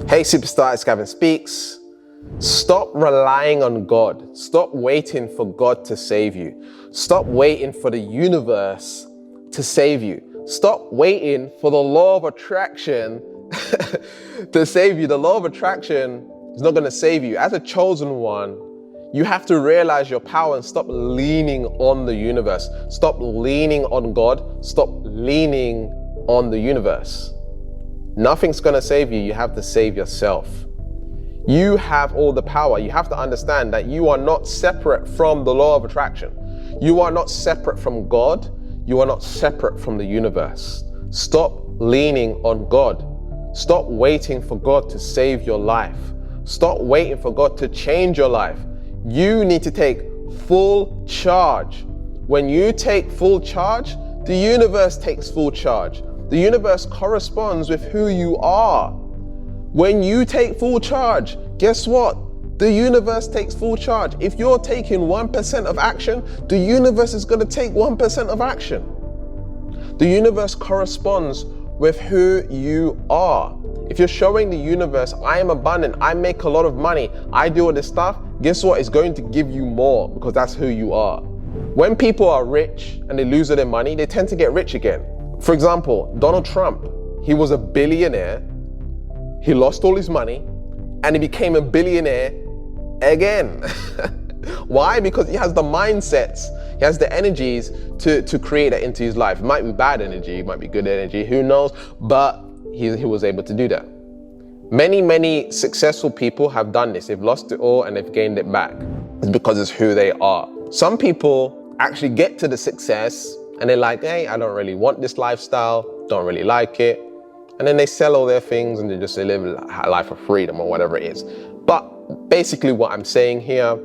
Hey superstar, it's Gavin Speaks. Stop relying on God. Stop waiting for God to save you. Stop waiting for the universe to save you. Stop waiting for the law of attraction to save you. The law of attraction is not going to save you. As a chosen one, you have to realize your power and stop leaning on the universe. Stop leaning on God. Stop leaning on the universe. Nothing's going to save you. You have to save yourself. You have all the power. You have to understand that you are not separate from the law of attraction. You are not separate from God. You are not separate from the universe. Stop leaning on God. Stop waiting for God to save your life. Stop waiting for God to change your life. You need to take full charge. When you take full charge, the universe takes full charge. The universe corresponds with who you are. When you take full charge, guess what? The universe takes full charge. If you're taking 1% of action, the universe is going to take 1% of action. The universe corresponds with who you are. If you're showing the universe, I am abundant, I make a lot of money, I do all this stuff, guess what? It's going to give you more because that's who you are. When people are rich and they lose all their money, they tend to get rich again. For example, Donald Trump, he was a billionaire, he lost all his money, and he became a billionaire again. Why? Because he has the mindsets, he has the energies to create that into his life. It might be bad energy, it might be good energy, who knows, but he was able to do that. Many successful people have done this. They've lost it all and they've gained it back. It's because it's who they are. Some people actually get to the success and they're like, hey, I don't really want this lifestyle, don't really like it. And then they sell all their things and they live a life of freedom or whatever it is. But basically what I'm saying here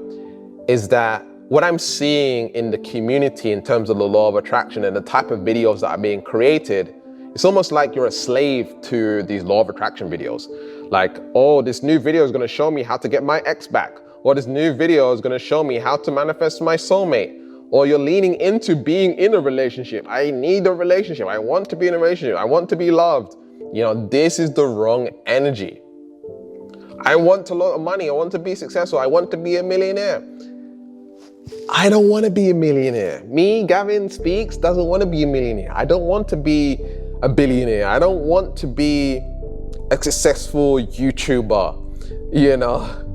is that what I'm seeing in the community in terms of the law of attraction and the type of videos that are being created, it's almost like you're a slave to these law of attraction videos. Like, oh, this new video is going to show me how to get my ex back. Or this new video is going to show me how to manifest my soulmate. Or you're leaning into being in a relationship. I need a relationship. I want to be in a relationship. I want to be loved. You know, this is the wrong energy. I want a lot of money. I want to be successful. I want to be a millionaire. I don't want to be a millionaire. Me, Gavin Speaks, doesn't want to be a millionaire. I don't want to be a billionaire. I don't want to be a successful YouTuber, you know.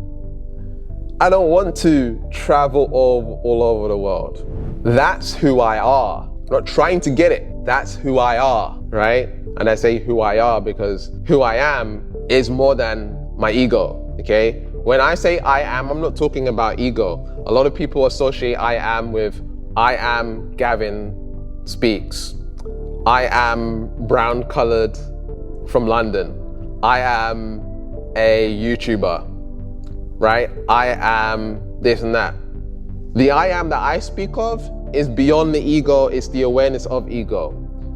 I don't want to travel all over the world. That's who I are. I'm not trying to get it. That's who I are, right? And I say who I are because who I am is more than my ego, okay? When I say I am, I'm not talking about ego. A lot of people associate I am with I am Gavin Speaks. I am brown colored from London. I am a YouTuber, right? I am this and that. The I am that I speak of is beyond the ego, it's the awareness of ego.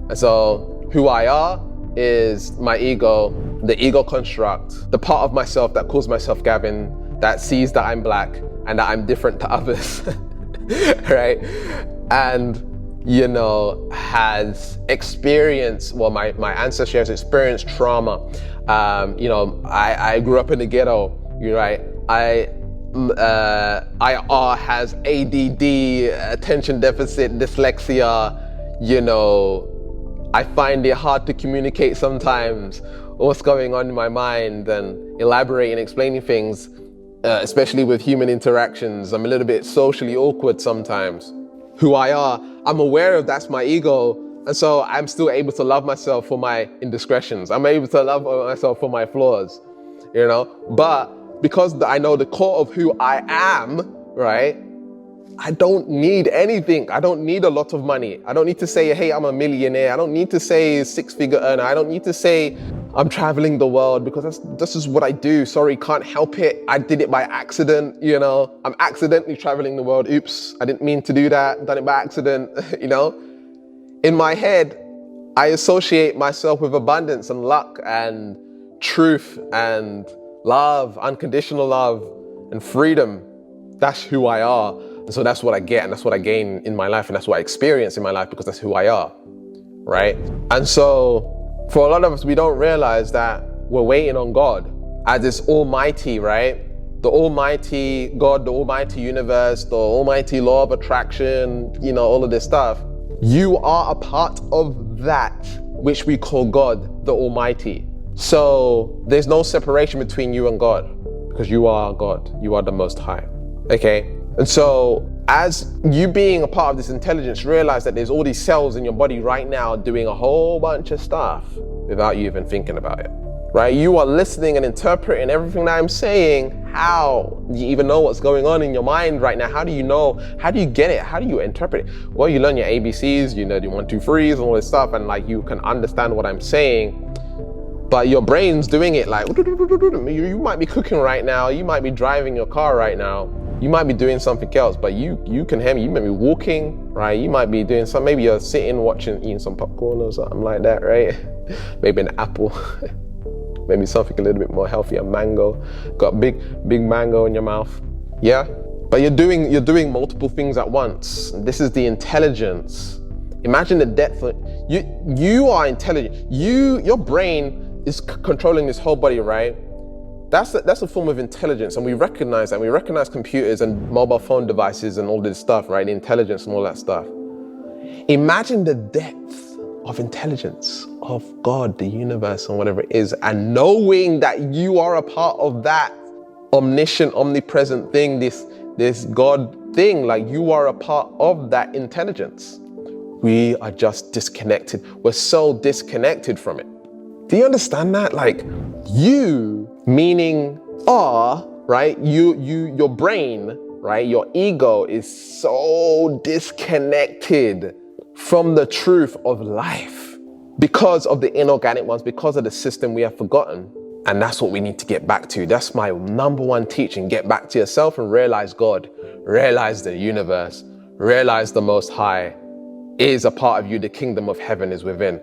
And so who I are is my ego, the ego construct, the part of myself that calls myself Gavin, that sees that I'm black and that I'm different to others, right? And you know, has experienced, well, my ancestry has experienced trauma. You know, I grew up in the ghetto, you're right? IR has ADD, attention deficit, dyslexia, you know, I find it hard to communicate sometimes what's going on in my mind and elaborate and explaining things, especially with human interactions. I'm a little bit socially awkward sometimes. Who I are, I'm aware of that's my ego, and so I'm still able to love myself for my indiscretions. I'm able to love myself for my flaws, you know? But because I know the core of who I am, right? I don't need anything. I don't need a lot of money. I don't need to say, hey, I'm a millionaire. I don't need to say six-figure earner. I don't need to say I'm traveling the world because this is what I do. Sorry, can't help it. I did it by accident, you know. I'm accidentally traveling the world. Oops, I didn't mean to do that. Done it by accident, you know. In my head, I associate myself with abundance and luck and truth and love, unconditional love and freedom. That's who I are. And so that's what I get and that's what I gain in my life and that's what I experience in my life because that's who I are, right? And so for a lot of us, we don't realize that we're waiting on God. as this almighty, right? The almighty God, the almighty universe, the almighty law of attraction, all of this stuff. You are a part of that which we call God, the Almighty. So there's no separation between you and God, because you are God, you are the Most High, okay? And so as you being a part of this intelligence, realize that there's all these cells in your body right now doing a whole bunch of stuff without you even thinking about it, right? You are listening and interpreting everything that I'm saying. How do you even know what's going on in your mind right now? How do you know? How do you get it? How do you interpret it? Well, you learn your ABCs, the 1, 2, 3s and all this stuff, and like you can understand what I'm saying, but your brain's doing it like, you might be cooking right now, you might be driving your car right now, you might be doing something else, but you can hear me. You might be walking, right? You might be doing something, maybe you're sitting, eating some popcorn or something like that, right? Maybe an apple. Maybe something a little bit more healthy, a mango. Got big mango in your mouth. Yeah? But you're doing multiple things at once. This is the intelligence. Imagine the depth of you are intelligent. Your brain is controlling this whole body, right? That's a form of intelligence, and we recognize that. We recognize computers and mobile phone devices and all this stuff, right? The intelligence and all that stuff. Imagine the depth of intelligence of God, the universe, and whatever it is, and knowing that you are a part of that omniscient, omnipresent thing, this God thing, like you are a part of that intelligence. We are just disconnected. We're so disconnected from it. Do you understand that? Like you, meaning right? Your brain, right? Your ego is so disconnected from the truth of life because of the inorganic ones, because of the system we have forgotten. And that's what we need to get back to. That's my number one teaching. Get back to yourself and realize God, realize the universe, realize the Most High is a part of you. The kingdom of heaven is within.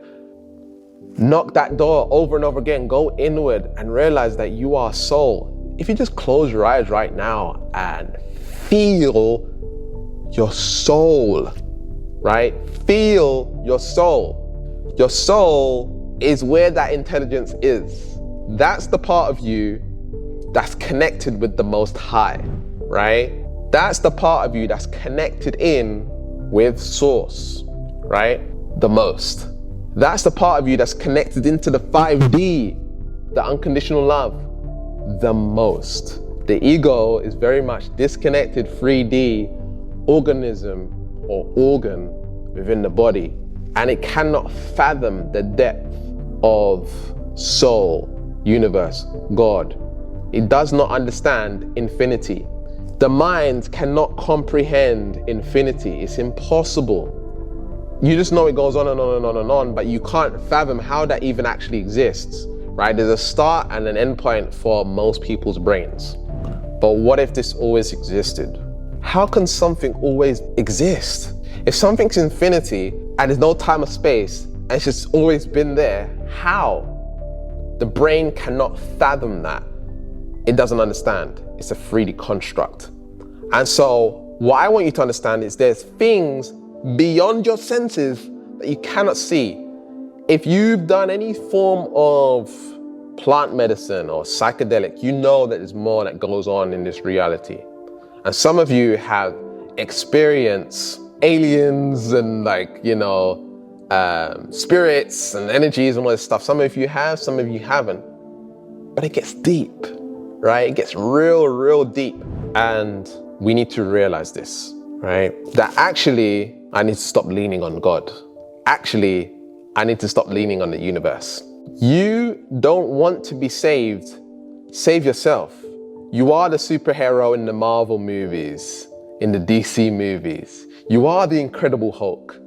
Knock that door over and over again. Go inward and realize that you are soul. If you just close your eyes right now and feel your soul, right? Feel your soul. Your soul is where that intelligence is. That's the part of you that's connected with the Most High, right? That's the part of you that's connected in with Source, right? The most. That's the part of you that's connected into the 5D, the unconditional love, the most. The ego is very much disconnected 3D organism or organ within the body, and it cannot fathom the depth of soul, universe, God. It does not understand infinity. The mind cannot comprehend infinity. It's impossible. You just know it goes on and on and on and on, but you can't fathom how that even actually exists, right? There's a start and an end point for most people's brains. But what if this always existed? How can something always exist? If something's infinity and there's no time or space and it's just always been there, how? The brain cannot fathom that. It doesn't understand. It's a 3D construct. And so what I want you to understand is there's things beyond your senses that you cannot see. If you've done any form of plant medicine or psychedelic, you know that there's more that goes on in this reality. And some of you have experienced aliens and spirits and energies and all this stuff. Some of you have, some of you haven't. But it gets deep, right? It gets real, real deep. And we need to realize this, right? That actually, I need to stop leaning on God. Actually, I need to stop leaning on the universe. You don't want to be saved. Save yourself. You are the superhero in the Marvel movies, in the DC movies. You are the Incredible Hulk.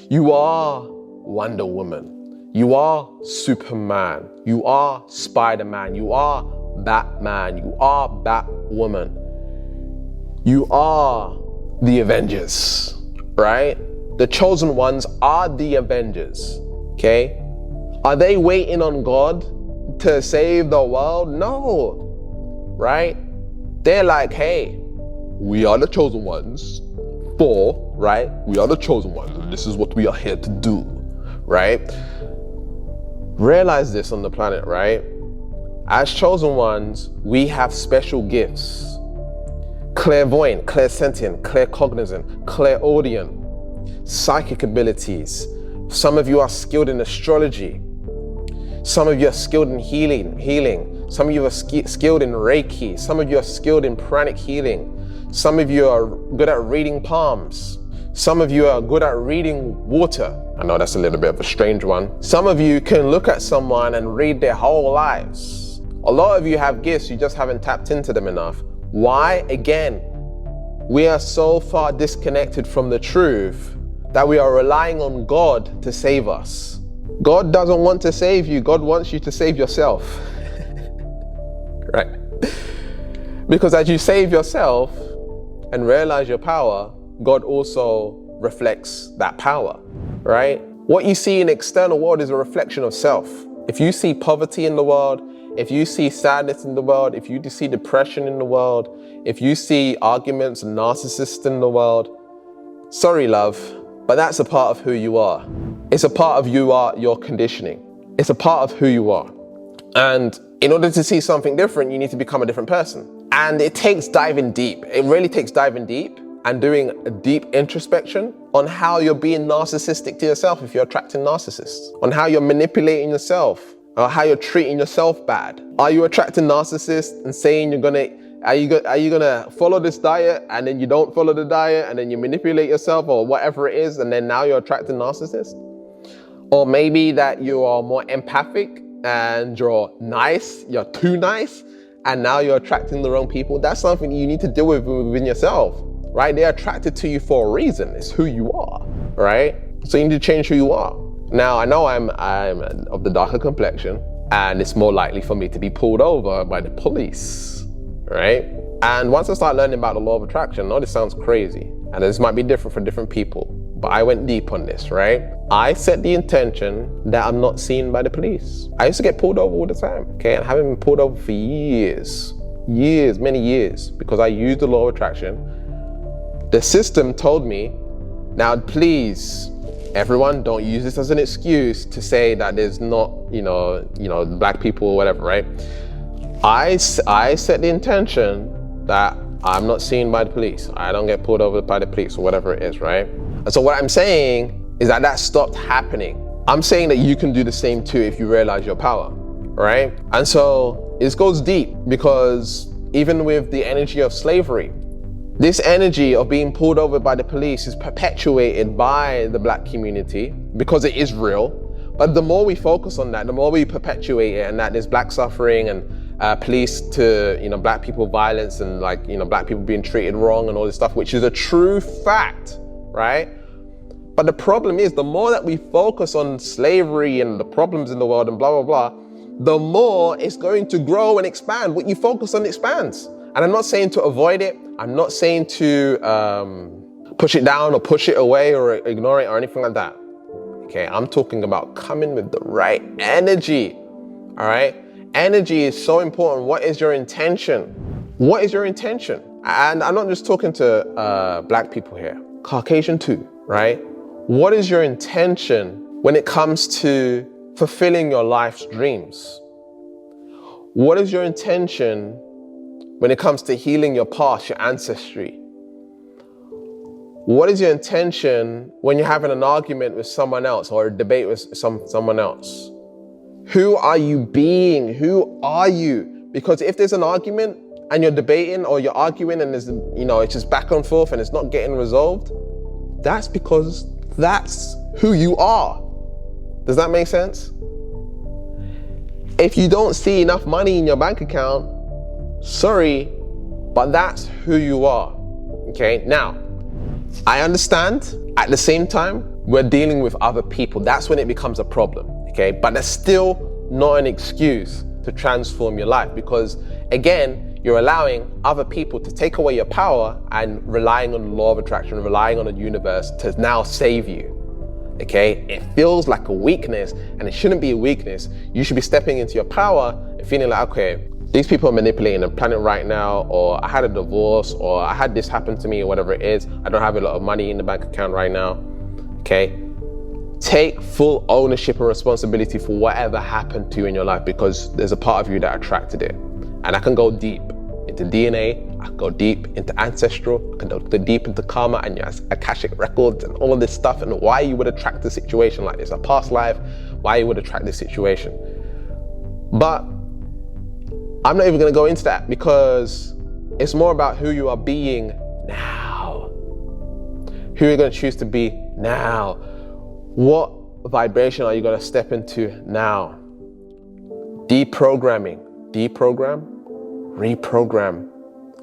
You are Wonder Woman. You are Superman. You are Spider-Man. You are Batman. You are Batwoman. You are the Avengers, right? The chosen ones are the Avengers, okay? Are they waiting on God to save the world? No, right? They're like, hey, we are the chosen ones. Right? We are the chosen ones, and this is what we are here to do, right? Realize this on the planet, right? As chosen ones, we have special gifts. Clairvoyant, clairsentient, claircognizant, clairaudient, psychic abilities. Some of you are skilled in astrology. Some of you are skilled in healing. Some of you are skilled in Reiki. Some of you are skilled in pranic healing. Some of you are good at reading palms. Some of you are good at reading water. I know that's a little bit of a strange one. Some of you can look at someone and read their whole lives. A lot of you have gifts, you just haven't tapped into them enough. Why? Again, we are so far disconnected from the truth that we are relying on God to save us. God doesn't want to save you. God wants you to save yourself. Right? Because as you save yourself and realize your power, God also reflects that power, right? What you see in the external world is a reflection of self. If you see poverty in the world, if you see sadness in the world, if you see depression in the world, if you see arguments and narcissists in the world, sorry, love, but that's a part of who you are. It's a part of your conditioning. It's a part of who you are. And in order to see something different, you need to become a different person. And it takes diving deep. It really takes diving deep and doing a deep introspection on how you're being narcissistic to yourself if you're attracting narcissists, on how you're manipulating yourself, or how you're treating yourself bad. Are you attracting narcissists and saying are you gonna follow this diet, and then you don't follow the diet, and then you manipulate yourself or whatever it is, and then now you're attracting narcissists? Or maybe that you are more empathic and you're nice, you're too nice, and now you're attracting the wrong people. That's something you need to deal with within yourself, right? They're attracted to you for a reason. It's who you are, right? So you need to change who you are. Now, I know I'm of the darker complexion, and it's more likely for me to be pulled over by the police, right? And once I start learning about the law of attraction, I know this sounds crazy, and this might be different for different people, but I went deep on this, right? I set the intention that I'm not seen by the police. I used to get pulled over all the time, okay? And I haven't been pulled over for years, many years, because I used the law of attraction. The system told me, now please, everyone, don't use this as an excuse to say that there's not, black people or whatever, right? I set the intention that I'm not seen by the police. I don't get pulled over by the police or whatever it is, right? And so what I'm saying is that stopped happening. I'm saying that you can do the same too if you realize your power, right? And so it goes deep, because even with the energy of slavery, this energy of being pulled over by the police is perpetuated by the black community because it is real. But the more we focus on that, the more we perpetuate it, and that there's black suffering and police to, black people violence and black people being treated wrong and all this stuff, which is a true fact, right? But the problem is, the more that we focus on slavery and the problems in the world and blah, blah, blah, the more it's going to grow and expand. What you focus on expands. And I'm not saying to avoid it. I'm not saying to push it down or push it away or ignore it or anything like that. Okay, I'm talking about coming with the right energy, all right? Energy is so important. What is your intention? What is your intention? And I'm not just talking to black people here, Caucasian too, right? What is your intention when it comes to fulfilling your life's dreams? What is your intention when it comes to healing your past, your ancestry? What is your intention when you're having an argument with someone else or a debate with someone else? Who are you being? Who are you? Because if there's an argument and you're debating or you're arguing and there's, it's just back and forth and it's not getting resolved, that's because that's who you are. Does that make sense? If you don't see enough money in your bank account, sorry, but that's who you are, okay? Now, I understand, at the same time, we're dealing with other people. That's when it becomes a problem, okay? But that's still not an excuse to transform your life, because again, you're allowing other people to take away your power and relying on the law of attraction, relying on the universe to now save you, okay? It feels like a weakness, and it shouldn't be a weakness. You should be stepping into your power and feeling like, okay, these people are manipulating the planet right now, or I had a divorce, or I had this happen to me, or whatever it is. I don't have a lot of money in the bank account right now, okay? Take full ownership and responsibility for whatever happened to you in your life, because there's a part of you that attracted it. And I can go deep into DNA, I can go deep into ancestral, I can go deep into karma and your Akashic records and all of this stuff, and why you would attract a situation like this, a past life, why you would attract this situation. But I'm not even going to go into that, because it's more about who you are being now. Who you're going to choose to be now. What vibration are you going to step into now? Deprogram, reprogram,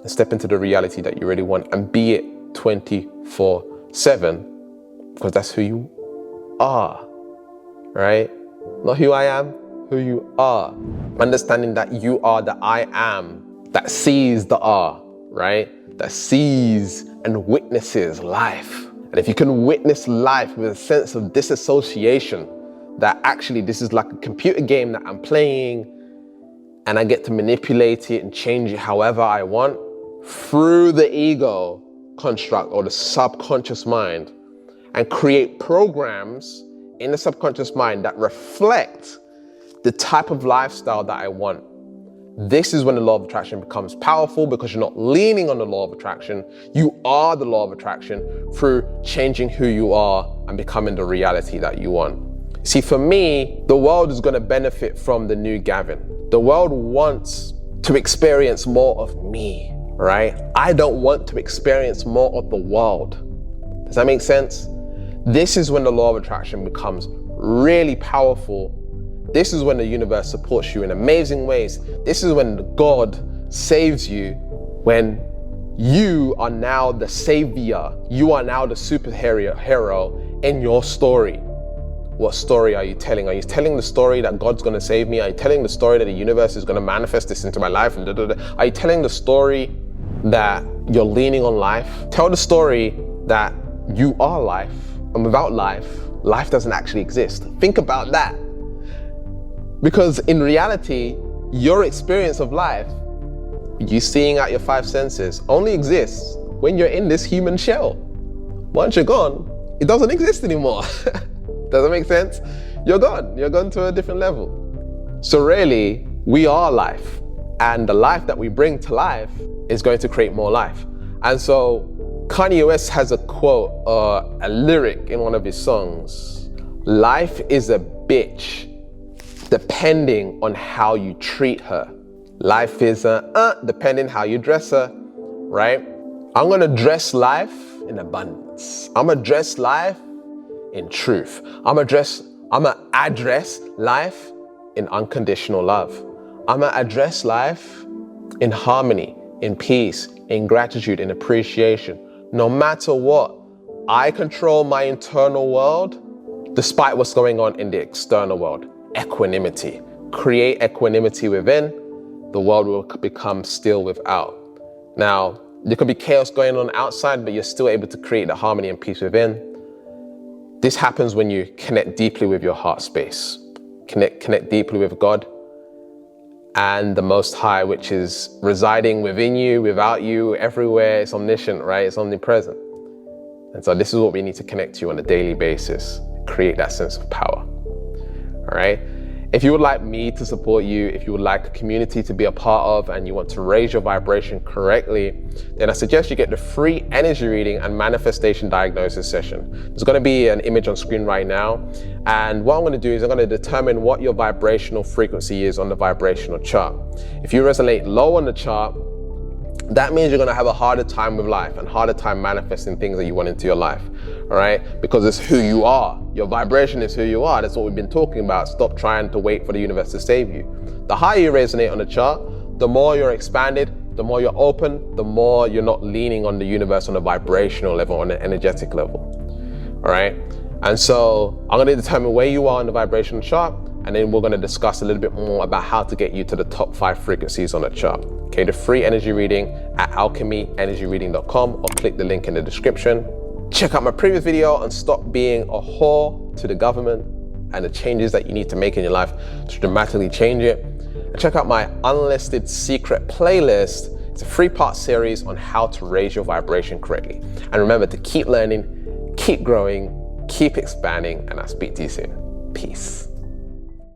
and step into the reality that you really want, and be it 24/7, because that's who you are, right? Not who I am, who you are. Understanding that you are the I am that sees the R, right? That sees and witnesses life. And if you can witness life with a sense of disassociation, that actually this is like a computer game that I'm playing and I get to manipulate it and change it however I want through the ego construct or the subconscious mind, and create programs in the subconscious mind that reflect the type of lifestyle that I want. This is when the law of attraction becomes powerful, because you're not leaning on the law of attraction. You are the law of attraction through changing who you are and becoming the reality that you want. See, for me, the world is going to benefit from the new Gavin. The world wants to experience more of me, right? I don't want to experience more of the world. Does that make sense? This is when the law of attraction becomes really powerful. This is when the universe supports you in amazing ways. This is when God saves you, when you are now the savior. You are now the superhero in your story. What story are you telling? Are you telling the story that God's going to save me? Are you telling the story that the universe is going to manifest this into my life? Are you telling the story that you're leaning on life? Tell the story that you are life, and without life, life doesn't actually exist. Think about that. Because in reality, your experience of life, you seeing out your five senses, only exists when you're in this human shell. Once you're gone, it doesn't exist anymore. Does that make sense? You're gone. You're gone to a different level. So really, we are life. And the life that we bring to life is going to create more life. And so Kanye West has a quote, a lyric in one of his songs. Life is a bitch, depending on how you treat her. Life is depending how you dress her, right? I'm gonna dress life in abundance. I'm gonna dress life in truth. I'm gonna address life in unconditional love. I'm gonna address life in harmony, in peace, in gratitude, in appreciation. No matter what, I control my internal world despite what's going on in the external world. Equanimity. Create equanimity within, the world will become still without. Now, there could be chaos going on outside, but you're still able to create the harmony and peace within. This happens when you connect deeply with your heart space. Connect deeply with God and the Most High, which is residing within you, without you, everywhere. It's omniscient, right? It's omnipresent. And so this is what we need to connect to on a daily basis. Create that sense of power. All right. If you would like me to support you, if you would like a community to be a part of, and you want to raise your vibration correctly, then I suggest you get the free energy reading and manifestation diagnosis session. There's going to be an image on screen right now. And what I'm going to do is I'm going to determine what your vibrational frequency is on the vibrational chart. If you resonate low on the chart, that means you're going to have a harder time with life and harder time manifesting things that you want into your life. All right? Because it's who you are. Your vibration is who you are. That's what we've been talking about. Stop trying to wait for the universe to save you. The higher you resonate on the chart, the more you're expanded, the more you're open, the more you're not leaning on the universe on a vibrational level, on an energetic level. All right? And so I'm going to determine where you are on the vibrational chart, and then we're going to discuss a little bit more about how to get you to the top 5 frequencies on the chart. Okay, the free energy reading at alchemyenergyreading.com, or click the link in the description. Check out my previous video on stop being a whore to the government and the changes that you need to make in your life to dramatically change it. And check out my unlisted secret playlist. It's a 3-part series on how to raise your vibration correctly. And remember to keep learning, keep growing, keep expanding, and I'll speak to you soon. Peace.